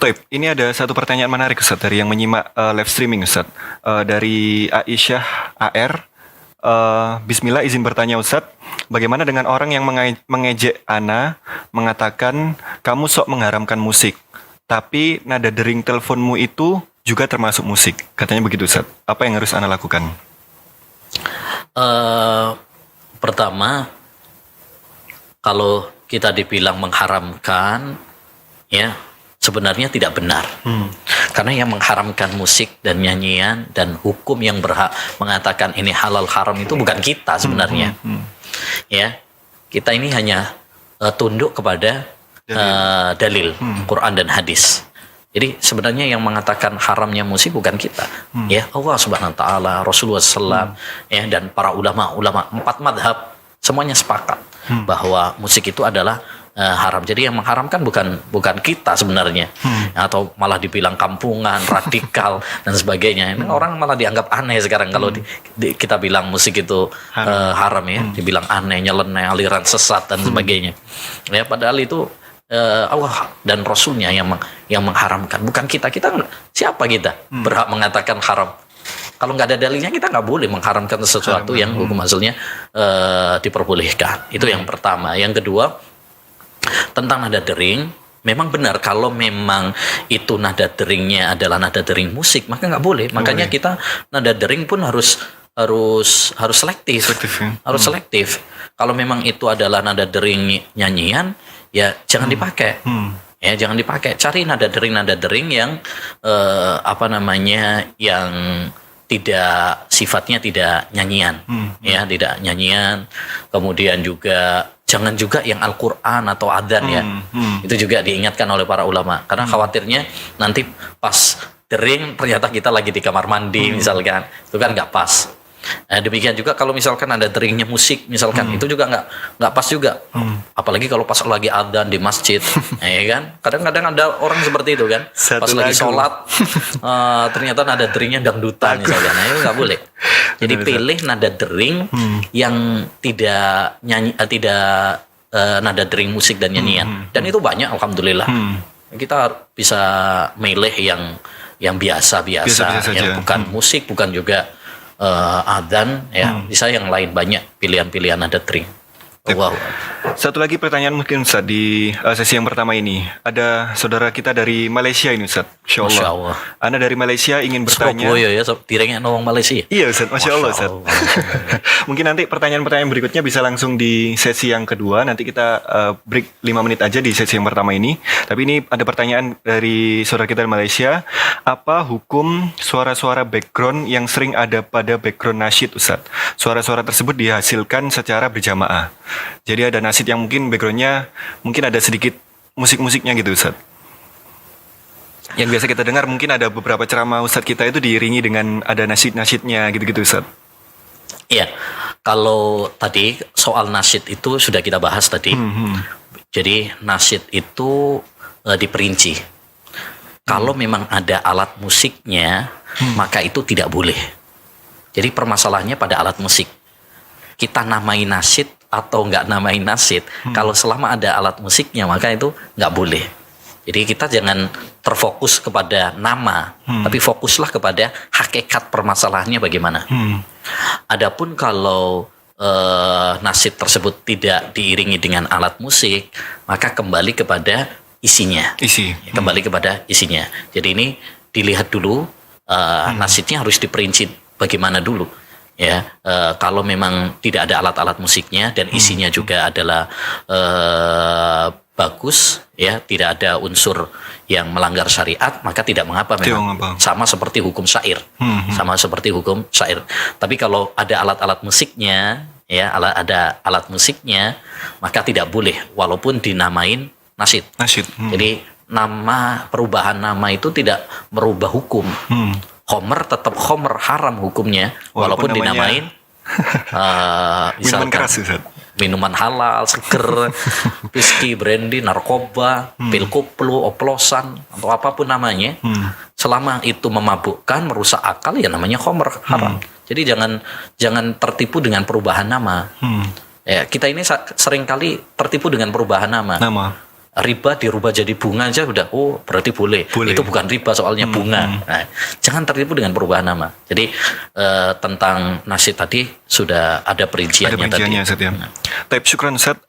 Toib, ini ada satu pertanyaan menarik Ustaz dari yang menyimak live streaming Ustaz. Dari Aisyah AR. Bismillah, izin bertanya Ustaz, bagaimana dengan orang yang mengejek Ana, mengatakan kamu sok mengharamkan musik, tapi nada dering teleponmu itu juga termasuk musik. Katanya begitu Ustaz. Apa yang harus Ana lakukan? Pertama, kalau kita dibilang mengharamkan, ya sebenarnya tidak benar. Karena yang mengharamkan musik dan nyanyian dan hukum yang berhak mengatakan ini halal haram itu bukan kita sebenarnya. Ya, kita ini hanya tunduk kepada dalil Quran dan hadis. Jadi sebenarnya yang mengatakan haramnya musik bukan kita, ya Allah Subhanahu Wa Taala, Rasulullah SAW, ya dan para ulama 4 madhab semuanya sepakat bahwa musik itu adalah haram. Jadi yang mengharamkan bukan kita sebenarnya, atau malah dibilang kampungan, radikal dan sebagainya. Ini orang malah dianggap aneh sekarang kalau kita bilang musik itu haram ya, dibilang aneh, nyeleneh, aliran sesat dan sebagainya. Ya padahal itu Allah dan Rasulnya yang mengharamkan, bukan kita. Siapa kita berhak mengatakan haram? Kalau nggak ada dalilnya kita nggak boleh mengharamkan sesuatu yang hukum asalnya diperbolehkan. Itu yang pertama. Yang kedua, tentang nada dering, memang benar kalau memang itu nada deringnya adalah nada dering musik, maka nggak boleh. Makanya kita nada dering pun harus selektif. Harus selektif. Kalau memang itu adalah nada dering nyanyian, ya jangan dipakai. Ya jangan dipakai. Cari nada dering yang yang tidak sifatnya tidak nyanyian. Ya, tidak nyanyian. Kemudian juga jangan juga yang Al-Qur'an atau adzan ya. Itu juga diingatkan oleh para ulama. Karena khawatirnya nanti pas dering ternyata kita lagi di kamar mandi misalkan. Itu kan nggak pas. Demikian juga kalau misalkan ada deringnya musik misalkan, itu juga nggak pas juga. Apalagi kalau pas lagi adzan di masjid, ya kan. Kadang-kadang ada orang seperti itu kan. Pas lagi sholat, ternyata nada deringnya dangdutan misalkan. Nah, itu nggak boleh. Jadi pilih nada dering yang tidak nada dering musik dan nyanyian. Dan itu banyak, alhamdulillah. Kita bisa milih yang biasa-biasa, yang bukan musik, bukan juga adzan, ya bisa yang lain, banyak pilihan-pilihan nada dering. Wow. Satu lagi pertanyaan mungkin Ustaz di sesi yang pertama ini. Ada saudara kita dari Malaysia ini Ustaz. Masya Allah. Anda dari Malaysia ingin bertanya. Surabaya ya, direngnya nong Malaysia. Iya Ustaz, Masya Allah Ustaz. Mungkin nanti pertanyaan-pertanyaan berikutnya bisa langsung di sesi yang kedua. Nanti kita break 5 menit aja di sesi yang pertama ini. Tapi ini ada pertanyaan dari saudara kita dari Malaysia. Apa hukum suara-suara background yang sering ada pada background nasyid Ustaz? Suara-suara tersebut dihasilkan secara berjamaah. Jadi ada nasyid yang mungkin backgroundnya mungkin ada sedikit musik-musiknya gitu Ustaz. Yang biasa kita dengar mungkin ada beberapa ceramah Ustaz kita itu diiringi dengan ada nasyid-nasyidnya gitu-gitu Ustaz. Iya, kalau tadi soal nasyid itu sudah kita bahas tadi. Jadi nasyid itu diperinci. Kalau memang ada alat musiknya, maka itu tidak boleh. Jadi permasalahannya pada alat musik. Kita namai nasyid atau nggak namain nasyid, kalau selama ada alat musiknya maka itu nggak boleh. Jadi kita jangan terfokus kepada nama, tapi fokuslah kepada hakikat permasalahannya bagaimana. Adapun kalau nasyid tersebut tidak diiringi dengan alat musik, maka kembali kepada isinya. Kembali kepada isinya. Jadi ini dilihat dulu, nasyidnya harus diperinci bagaimana dulu. Ya, kalau memang tidak ada alat-alat musiknya dan isinya juga adalah bagus, ya, tidak ada unsur yang melanggar syariat, maka tidak mengapa memang. Sama seperti hukum syair, sama seperti hukum syair. Tapi kalau ada alat-alat musiknya, ya, ada alat musiknya, maka tidak boleh, walaupun dinamain nasyid. Jadi perubahan nama itu tidak merubah hukum. Khomer tetap khomer, haram hukumnya walaupun dinamain minuman keras Ustaz. Minuman halal, seger, whisky, brandy, narkoba, pil koplo, oplosan atau apapun namanya, selama itu memabukkan, merusak akal, ya namanya khomer, haram. Jadi jangan tertipu dengan perubahan nama. Ya, kita ini seringkali tertipu dengan perubahan nama. riba dirubah jadi bunga aja udah berarti boleh. Boleh. Itu bukan riba soalnya bunga. Nah, jangan tertipu dengan perubahan nama. Jadi tentang nasid tadi sudah ada perinciannya, Ada perinciannya tadi. Ustaz ya. Taib syukran Ustaz